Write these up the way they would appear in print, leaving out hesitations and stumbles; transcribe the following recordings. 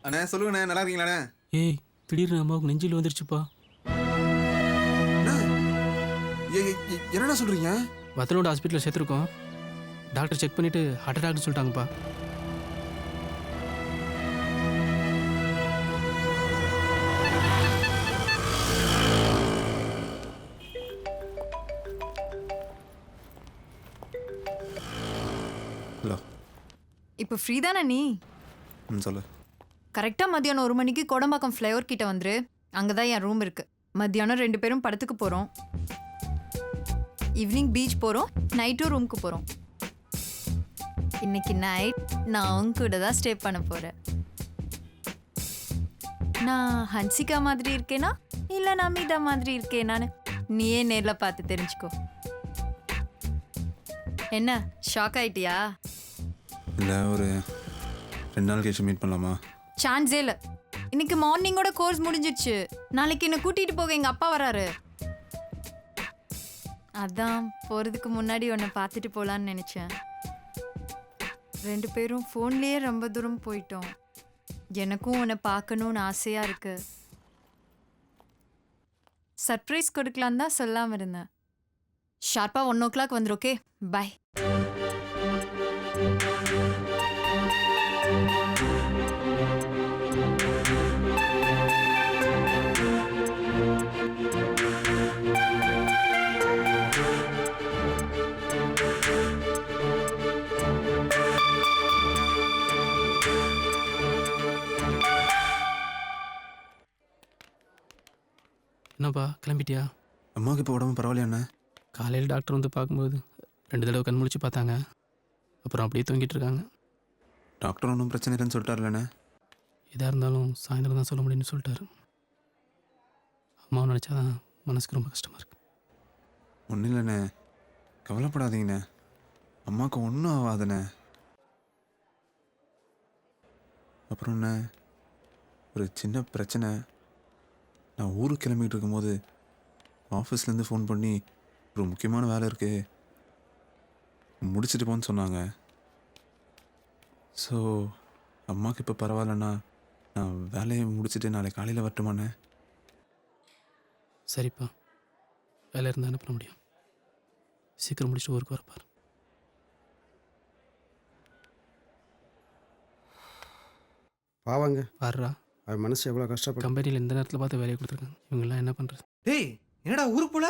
அண்ணே சொல்லுங்கண்ணே, நல்லா இருக்கீங்களாண்ணே? ஏய் திடீர்னு அம்மாவுக்கு நெஞ்சில் வந்துருச்சுப்பா. அண்ணா, என்னண்ணா சொல்றீங்க? வத்தலோட ஹாஸ்பிட்டலில் சேர்த்துருக்கோம். டாக்டர் செக் பண்ணிட்டு ஹார்ட் அட்டாக்னு சொல்லிட்டாங்கப்பா. ஹலோ. இப்போ ஃப்ரீ தானே நீ? சொல்லு. கரெக்டாக மதியானம் 1 மணிக்கு கோடம்பாக்கம் ஃப்ளைஓவர் கிட்ட வந்துரு. அங்கே தான் என் ரூம் இருக்கு. மத்தியானம் 2 பேரும் படத்துக்கு போகிறோம். ஈவினிங் பீச் போகிறோம். நைட்டும் ரூமுக்கு போகிறோம். இன்னைக்கு நைட் நான் அவங்க கூட தான் ஸ்டே பண்ண போகிறேன். நான் ஹன்சிகா மாதிரி இருக்கேனா இல்லை நமிதா மாதிரி இருக்கேனான்னு நீயே நேரில் பார்த்து தெரிஞ்சுக்கோ. என்ன ஷாக் ஆயிட்டியா? இல்லை, ஒரு 2 நாள் கழிச்சு மீட் பண்ணலாமா? சான்ஸே இல்லை. இன்னைக்கு மார்னிங்கோட கோர்ஸ் முடிஞ்சிடுச்சு. நாளைக்கு என்னை கூட்டிகிட்டு போக எங்கள் அப்பா வராரு. அதான் போகிறதுக்கு முன்னாடி உன்னை பார்த்துட்டு போகலான்னு நினச்சேன். 2 பேரும் ஃபோன்லேயே ரொம்ப தூரம் போயிட்டோம். எனக்கும் உன்னை பார்க்கணுன்னு ஆசையாக இருக்கு. சர்ப்ரைஸ் கொடுக்கலான்னு தான் சொல்லாமல் இருந்தேன். ஷார்ப்பாக 1 o'clock வந்துரு. ஓகே, பாய். என்னப்பா கிளம்பிட்டியா? அம்மாவுக்கு இப்போ உடம்பு பரவாயில்லையாண்ணே? காலையில் டாக்டர் வந்து பார்க்கும்போது 2 தடவை கண் முழிச்சு பார்த்தாங்க. அப்புறம் அப்படியே தூங்கிட்டு இருக்காங்க. டாக்டர் ஒன்றும் பிரச்சனை இல்லைன்னு சொல்லிட்டாருல்லண்ணே? எதாக இருந்தாலும் சாயந்தரம் தான் சொல்ல முடியும்னு சொல்லிட்டாரு. அம்மாவை நினச்சாதான் மனசுக்கு ரொம்ப கஷ்டமாக இருக்குது. ஒன்றும் இல்லைண்ணே, கவலைப்படாதீங்கண்ணே. அம்மாவுக்கு ஒன்றும் ஆகாதுண்ணே. அப்புறம் என்ன, ஒரு சின்ன பிரச்சனை. நான் ஊருக்கு கிளம்பிகிட்டு இருக்கும்போது ஆஃபீஸ்லேருந்து ஃபோன் பண்ணி ஒரு முக்கியமான வேலை இருக்குது, முடிச்சுட்டு போன்னு சொன்னாங்க. ஸோ அம்மாவுக்கு இப்போ பரவாயில்லண்ணா, நான் வேலையை முடிச்சுட்டு நாளைக்கு காலையில் வரட்டுமாண்ணே? சரிப்பா, வேலை இருந்தால் என்ன பண்ண முடியும்? சீக்கிரம் முடிச்சுட்டு ஊருக்கு வரப்பார். பாவாங்க, வர்றா. அவன் மனசு எவ்வளோ கஷ்டப்படும். கம்பெனியில் இந்த நேரத்தில் பார்த்து வேலையை கொடுத்துருக்காங்க. இவங்கெல்லாம் என்ன பண்ணுறது? டேய், என்னடா ஊருக்கு போல?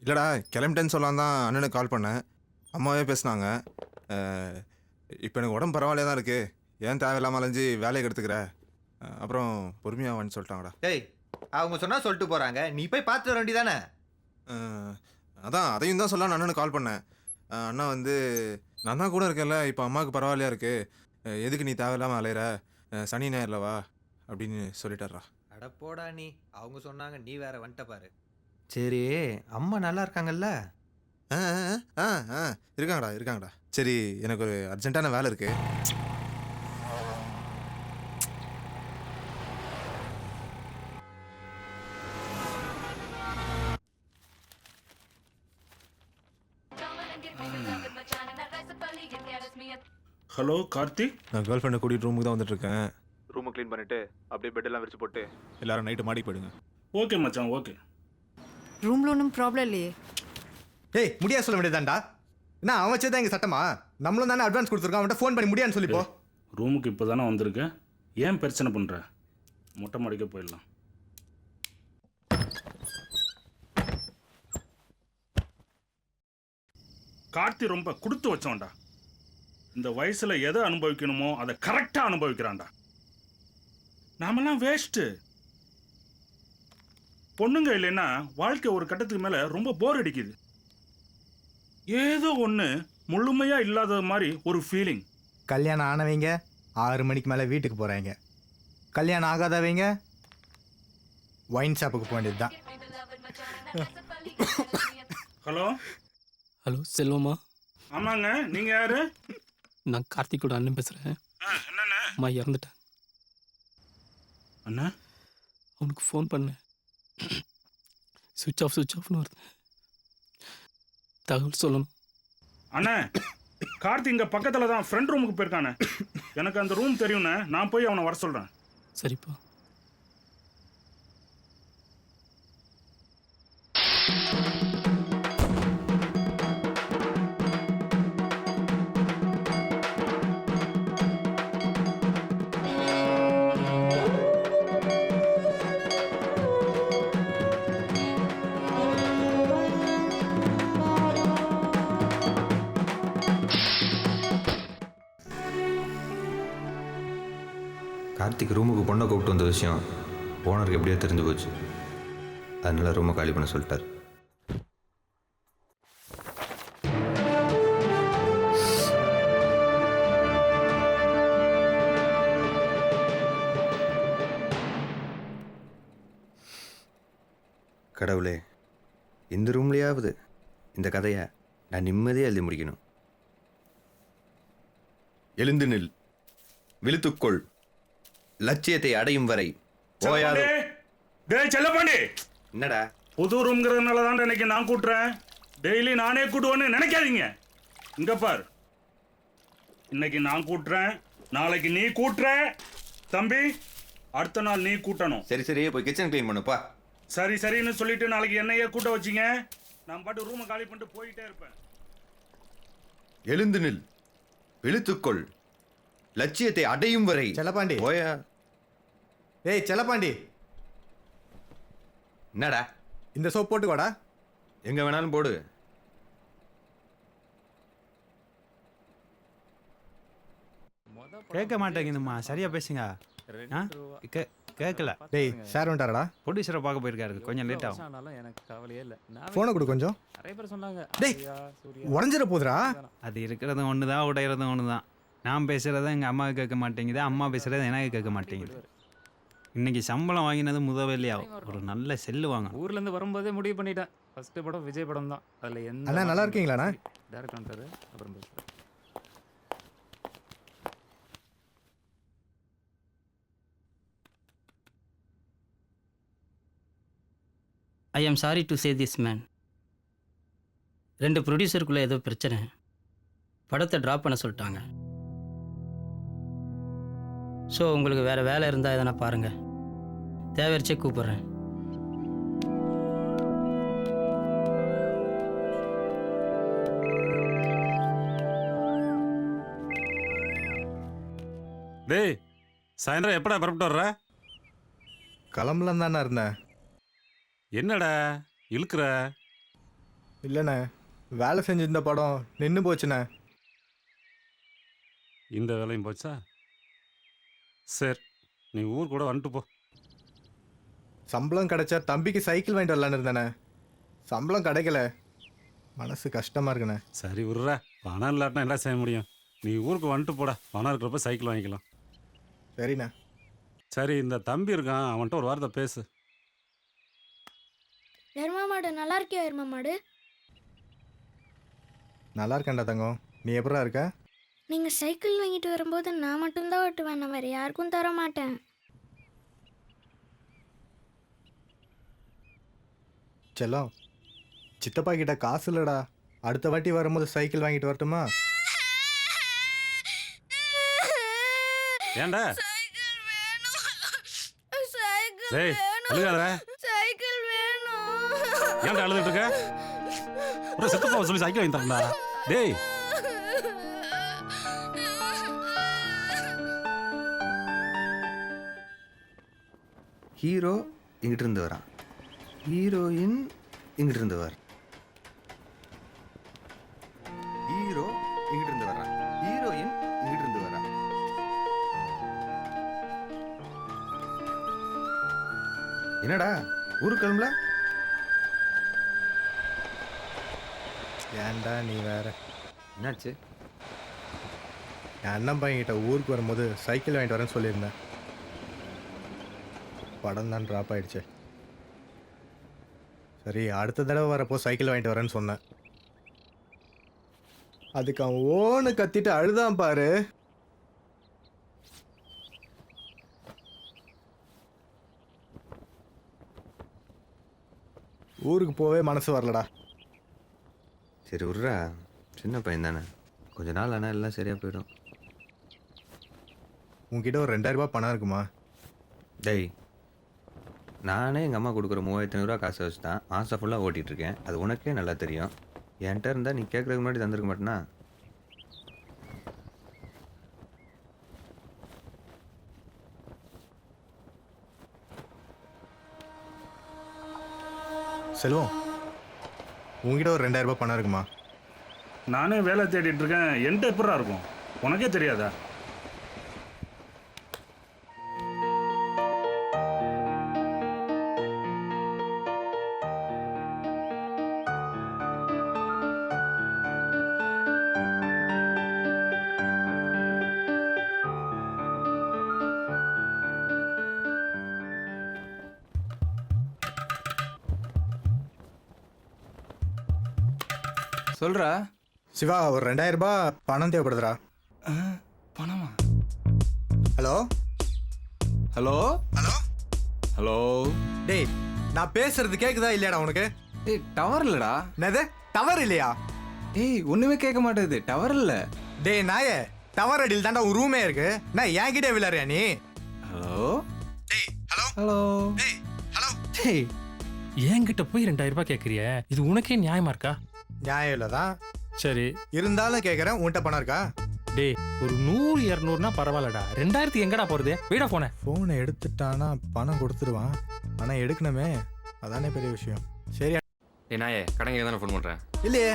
இல்லைடா, கிளம்பிட்டேன்னு சொல்லலாம் தான் அண்ணனுக்கு கால் பண்ணேன். அம்மாவே பேசுனாங்க. இப்போ எனக்கு உடம்பு பரவாயில்லையா தான் இருக்குது, ஏன் தேவையில்லாமல் அலைஞ்சு வேலையை எடுத்துக்கிற, அப்புறம் பொறுமையாவான்னு சொல்லிட்டாங்கடா. டேய், அவங்க சொன்னா சொல்லிட்டு போறாங்க, நீ போய் பார்த்துட்டு வர வேண்டியதானே? அதான் அதையும் தான் சொல்லலாம் அண்ணனுக்கு கால் பண்ணேன். அண்ணா வந்து நான் தான் கூட இருக்கேன்ல, இப்போ அம்மாவுக்கு பரவாயில்லையா இருக்குது, எதுக்கு நீ தேவையில்லாமல் அலையிற, சனி ஞாயிறில் வா அப்படின்னு சொல்லிட்டாரா. அட போடா நீ, அவங்க சொன்னாங்க நீ வேற வந்துட்ட பாரு. சரி, அம்மா நல்லா இருக்காங்கல்ல? ஆ ஆ ஆ இருக்காங்கடா இருக்காங்கடா. சரி, எனக்கு ஒரு அர்ஜென்ட்டான வேலை இருக்குது. ஹலோ கார்த்திக், நான் கேர்ள் ஃப்ரெண்டை கூட்டிகிட்டு ரூமுக்கு தான் வந்துட்டுருக்கேன். ரூமை க்ளீன் பண்ணிவிட்டு அப்படியே பெட்டெல்லாம் விரிச்சு போட்டு எல்லாரும் நைட்டு மாடி போயிடுங்க. ஓகே மச்சான், ஓகே. ரூமில் ஒன்றும் ப்ராப்ளம் இல்லையே. ஏய், முடியாது சொல்ல வேண்டியதான்டா. என்ன அவன் வச்சதான் எங்கள் சட்டமா? நம்மளும் தானே அட்வான்ஸ் கொடுத்துருக்கோம், அவன்கிட்ட ஃபோன் பண்ணி முடியான்னு சொல்லிப்போ. ரூமுக்கு இப்போ தானே வந்திருக்கேன், ஏன் பிரச்சனை பண்ணுற? மொட்டை மாடிக்க போயிடலாம். கார்த்தி ரொம்ப கொடுத்து வச்சோம்டா. இந்த வயசுல எதை அனுபவிக்கணுமோ அதை கரெக்டா அனுபவிக்கிறான்டா. நாமெல்லாம் வேஸ்ட்டு. பொண்ணுங்க இல்லைன்னா வாழ்க்கை ஒரு கட்டத்துக்கு மேல ரொம்ப போர் அடிக்குது. ஏதோ ஒன்று முழுமையா இல்லாத மாதிரி ஒரு ஃபீலிங். கல்யாணம் ஆனவங்க 6 மணிக்கு மேலே வீட்டுக்கு போகிறாங்க. கல்யாணம் ஆகாதவங்க ஒயின் ஷாப்புக்கு போக வேண்டியது தான். ஹலோ ஹலோ செல்வமா? ஆமாங்க, நீங்க யாரு? நான் கார்த்திகோட அண்ணன் பேசுகிறேன். என்னண்ணா? அம்மா இறந்துட்டேன். அண்ணா, அவனுக்கு ஃபோன் பண்ணேன், சுவிட்ச் ஆஃப்னு வருது. தகவல் சொல்லணும். அண்ணா கார்த்தி இங்க பக்கத்துல தான் ஃப்ரெண்ட் ரூமுக்கு போயிருக்கானே. எனக்கு அந்த ரூம் தெரியும்ண்ணே, நான் போய் அவனை வர சொல்கிறேன். சரிப்பா. கார்த்திக் ரூமுக்கு பொண்ணை கூப்பிட்டு வந்த விஷயம் ஓனருக்கு எப்படியோ தெரிஞ்சு போச்சு. அதனால ரூமை காலி பண்ண சொல்லிட்டார். கடவுளே, இந்த ரூம்லையாவது இந்த கதையை நான் நிம்மதியாக எழுதி முடிக்கணும். எழுந்து நில், விழுத்துக்கொள், லட்சியத்தை அடையும் வரை ஓயாது. டேய் செல்லப்பாண்டி, என்னடா புது ரூம்ங்கிறதுனால தான் இன்னைக்கு நான் கூட்டுறேன். டெய்லி நானே கூட்டுவேன்னு நினைக்காதீங்க. இங்க பார், இன்னைக்கு நான் கூட்டுறேன், நாளைக்கு நீ கூட்டுற. தம்பி, அடுத்த நாள் நீ கூட்டணும். சரி சரி, போய் கிச்சன் க்ளீன் பண்ணுப்பா. சரி சரின்னு சொல்லிட்டு நாளைக்கு என்னையே கூட்ட வச்சிங்க, நான் பாட்டு ரூமை காலி பண்ணிட்டு போயிட்டே இருப்பேன். எழுந்து நில், விழுத்துக்கொள், லட்சியத்தை அடையும் வரை செல்லப்பாண்டி. ஓயா. ஏய் செல்லப்பாண்டி, என்னடா? இந்த சோப் போட்டுக்கோடா. எங்க வேணாலும் போடு. கேட்க மாட்டேங்குதும்மா, சரியா பேசுங்க. கேட்கல. டேய் சார் வந்துட்டாரடா. ப்ரொடியூசரை பார்க்க போயிருக்காரு, கொஞ்சம் லேட் ஆகும். எனக்கு கவலையே இல்லை. ஃபோனை கொடு கொஞ்சம். நிறைய பேர் சொன்னாங்க. டேய் உடஞ்சிட போதுடா. அது இருக்கிறதும் ஒன்று தான், உடையிறதும் ஒன்று தான். நான் பேசுகிறத எங்கள் அம்மாவுக்கு கேட்க மாட்டேங்குது, அம்மா பேசுகிறது எனக்கு கேட்க மாட்டேங்குது. இன்னைக்கு சம்பளம் வாங்கினது முதவேலையாகும். ஒரு நல்ல செல்லு வாங்க. ஊர்லேருந்து வரும்போதே முடிவு பண்ணிட்டேன். ஃபர்ஸ்ட் படம் விஜய் படம் தான். அதில் எந்த அண்ணா நல்லா இருக்கீங்களாண்ணா? டேரக்ட் பண்ணுறாரு, அப்புறம் பேசுகிறேன். I am sorry to say this man. 2 ப்ரொடியூசருக்குள்ளே ஏதோ பிரச்சனை, படத்தை ட்ராப் பண்ண சொல்லிட்டாங்க. ஸோ உங்களுக்கு வேறு வேலை இருந்தால் எதனா பாருங்கள், தேவைச்சே கூப்பிட்றேன். டேய், சாயந்தரம் எப்படா புறப்பட்டு வர்ற? கிளம்பலாம் தானே இருந்தேன். என்னடா இழுக்கிற? இல்லைண்ணே, வேலை செஞ்சிருந்த படம் நின்று போச்சுண்ணே. இந்த வேலையும் போச்சா? சரி, நீ ஊர் கூட வந்துட்டு போ. சம்பளம் கிடைச்சா தம்பிக்கு சைக்கிள் வாங்கிட்டு வரலான்னு இருந்தேண்ணே. சம்பளம் கிடைக்கல, மனசு கஷ்டமாக இருக்குண்ணே. சரி விட்ற, பணம் இல்லாட்டினா என்ன செய்ய முடியும்? நீ ஊருக்கு வந்துட்டு போடா, பணம் இருக்கிறப்ப சைக்கிள் வாங்கிக்கலாம். சரிண்ணே. சரி, இந்த தம்பி இருக்கான், அவன்கிட்ட ஒரு வார்த்தை பேசு. எருமா மாடு நல்லா இருக்கியா? எருமா மாடு நல்லா இருக்கேன்டா தங்கம். நீ எப்படா இருக்க? நீங்கள் சைக்கிள் வாங்கிட்டு வரும்போது நான் மட்டும்தான் ஓட்டுவேன், நான் வேறு யாருக்கும் தர மாட்டேன். செல்லம், சித்தப்பா கிட்ட காசு இல்லைடா. அடுத்த வாட்டி வரும்போது சைக்கிள் வாங்கிட்டு வரட்டுமா? ஏன்டா? சைக்கிள் வேணும், சைக்கிள் டேய், வேணும், அழுகாதடா. சைக்கிள் வேணும். ஏன்டா அழுதுட்டு இருக்க? ஒரு சித்தப்பாவை சொல்லி சைக்கிள் வாங்கி தரேன்டா. டேய், ஹீரோ இங்கிட்டு இருந்து வரான், ஹீரோயின் இங்கிட்டு இருந்து வர, ஹீரோ இங்கிட்டு இருந்து வரான், ஹீரோயின் இங்கிட்டு இருந்து வரான். என்னடா ஊருக்கு கிளம்பல? ஏன்டா நீ வேற. என்னாச்சு? என் அண்ணன் பையன்கிட்ட ஊருக்கு வரும்போது சைக்கிள் வாங்கிட்டு வரேன்னு சொல்லியிருந்தேன். படம் தான் ட்ராப் ஆயிடுச்சு. சரி, அடுத்த தடவை வரப்போ சைக்கிள் வாங்கிட்டு வரேன்னு சொன்னேன். அதுக்கு அவன் ஓன்னு கத்திட்டு அழுதான் பாரு. ஊருக்கு போவே மனசு வரலடா. சரி விட்றா, சின்ன பையன் தானே, கொஞ்ச நாள் ஆனால் எல்லாம் சரியாக போயிடும். உங்ககிட்ட ஒரு 2000 ரூபாய் பணம் இருக்குமா? டேய், நானே எங்கள் அம்மா கொடுக்குற 3500 காசை வச்சு தான் மாதம் ஃபுல்லாக ஓட்டிகிட்ருக்கேன். அது உனக்கே நல்லா தெரியும். என்கிட்ட இருந்தால் நீ கேட்குறதுக்கு முன்னாடி தந்திருக்க மாட்டேனா? செல்வம், உங்ககிட்ட ஒரு 2000 ரூபாய் பணம் இருக்குமா? நானே வேலை தேடிட்டு இருக்கேன். என்கிட்ட எப்படா இருக்கும்? உனக்கே தெரியாதா? சொல்கிறா. சிவா, ஒரு 2000 ரூபாய் பணம் தேவைப்படுதுடா. பணமா? Hello hello hello hello. டேய், நான் பேசுறது கேக்குதா இல்லையாடா உனக்கு? ஏய், டவர் இல்லைடா. என்னது டவர் இல்லையா? ஏய், ஒன்றுமே கேட்க மாட்டேது. டவர் இல்லை. டேய் நாயே, டவர் அடியில் தாண்டா ஒரு ரூமே இருக்கு. நான் என்கிட்ட விளையாடுறியா நீ? ஹலோ. டேய் ஹலோ ஹலோ. டேய் ஹலோ. டேய் என்கிட்ட போய் 2000 ரூபாய் கேட்குறிய? இது உனக்கே நியாயமா இருக்கா? நியாயம் இல்லதான். சரி இருந்தாலும் கேட்குறேன், உன்கிட்ட பணம் இருக்கா? டேய், ஒரு 100 200னா பரவாயில்லடா. 2000 எங்கடா போறது? வீடா போனேன். ஃபோனை எடுத்துட்டானா பணம் கொடுத்துருவான். ஆனால் எடுக்கணுமே, அதானே பெரிய விஷயம். சரி. நாயே, கடைங்க தானே ஃபோன் பண்ணுறேன். இல்லையே,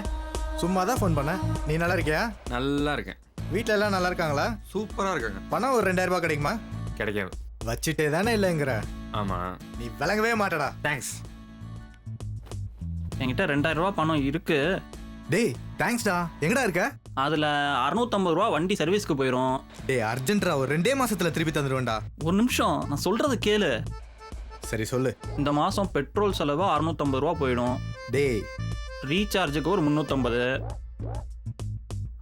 சும்மா தான் ஃபோன் பண்ணேன். நீ நல்லா இருக்கியா? நல்லா இருக்கேன். வீட்டில் எல்லாம் நல்லா இருக்காங்களா? சூப்பராக இருக்காங்க. பணம் ஒரு 2000 ரூபாய் கிடைக்குமா? கிடைக்காது. வச்சுட்டே தானே இல்லைங்கிற. ஆமாம். நீ விளங்கவே மாட்டடா. தேங்க்ஸ். என்கிட்ட 2000 ரூபா பணம் இருக்கு. டேய் தேங்க்ஸ்டா. எங்கடா இருக்க? அதில் 650 ரூபா வண்டி சர்வீஸ்க்கு போயிடும். டேய் அர்ஜென்ட்ரா, ஒரு 2 மாசத்துல திருப்பி தந்துடுவேன்டா. ஒரு நிமிஷம், நான் சொல்றது கேளு. சரி சொல்லு. இந்த மாதம் பெட்ரோல் செலவு 650 ரூபா போயிடும். டேய், ரீசார்ஜுக்கு ஒரு 350.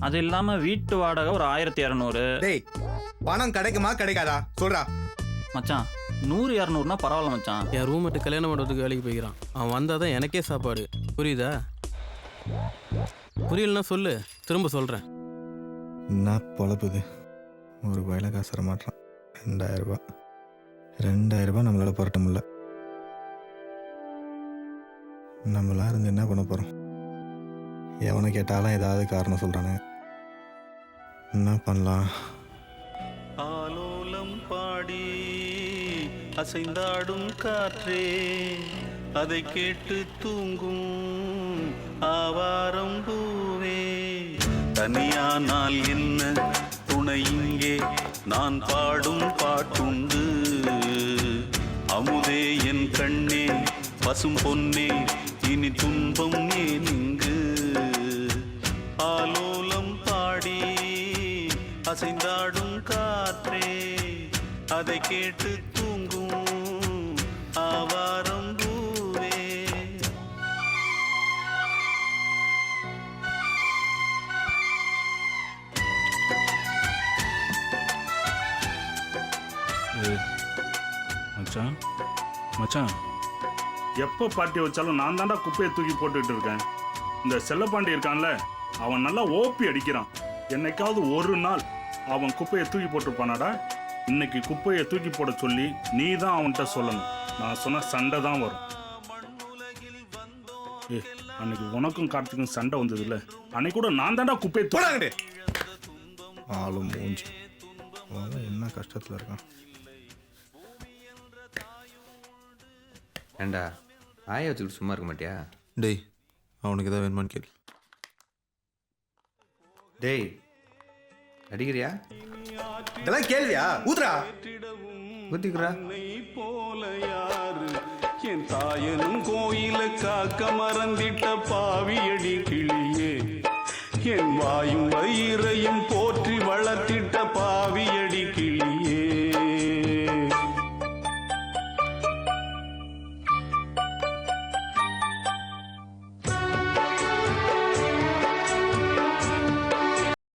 அது இல்லாமல் வீட்டு வாடகை ஒரு 1200. டேய் பணம் கிடைக்குமா கிடைக்காதா சொல்றா. மச்சான், 100 200னா பரவாயில்ல மச்சான். என் ரூம்மேட்டு கல்யாணம் பண்ணுறதுக்கு வேலைக்கு போய்க்கிறான். அவன் வந்தால் தான் எனக்கே சாப்பாடு. புரியுதா? புரியலன்னா சொல்லு, திரும்ப சொல்கிறேன். என்ன பொழப்புது? ஒரு வயல காசு தர மாட்டான். 2000 ரூபாய் 2000 ரூபாய் நம்மளால புரட்ட முடியல. நம்மளா இருந்து என்ன பண்ண போகிறோம்? எவனை கேட்டாலும் ஏதாவது காரணம் சொல்கிறானே. என்ன பண்ணலாம்? ஆலோலம் பாடி அசைந்தாடும் காற்றே, அதை கேட்டு தூங்கும் ஆவாரம் பூவே. தனியானால் என்ன துணை இங்கே, நான் பாடும் பாட்டுண்டு. அமுதே என் கண்ணே, பசும் பொன்னே, இனி துன்பம் ஏன் இங்கு? ஆலோலம் பாடி அசைந்தாடும் காற்றே, அதை கேட்டு தூங்கும் ஆவாரம் பூவே. மச்சான் மச்சான், எப்போ பார்ட்டி வச்சாலும் நான் தாண்டா குப்பையை தூக்கி போட்டுக்கிட்டு இருக்கேன். இந்த செல்லப்பாண்டி இருக்கான்ல, அவன் நல்லா ஓப்பி அடிக்கிறான். என்னைக்காவது ஒரு நாள் அவன் குப்பையை தூக்கி போட்டுருப்பானாடா? இன்னைக்கு குப்பையை தூக்கி போட சொல்லி நீ தான் அவன்கிட்ட சொல்லணும். நான் சொன்ன சண்டை தான் வரும். அன்னைக்கு உனக்கும் கார்த்திக்கும் சண்டை வந்தது இல்லை? அன்னைக்கு கூட நான் தாண்டா குப்பையை போடாங்கடே. ஆளும் மூஞ்சி என்ன கஷ்டத்தில் இருக்கான். ஏண்டா ஆய வச்சுக்கிட்டு சும்மா இருக்க மாட்டியா? டேய், அவனுக்கு எதாவது வேணுமான்னு கேளு. டேய், அடிக்கிறியா? இதெல்லாம் கேள்வியா? ஊத்துறா. ஊத்திக்கிறா. போல யாரு என் தாயனும் கோயில காக்க மறந்திட்ட பாவியடி கிளியே, என் வாயும் வயிறையும் போற்றி வளர்த்திட்ட பாவிய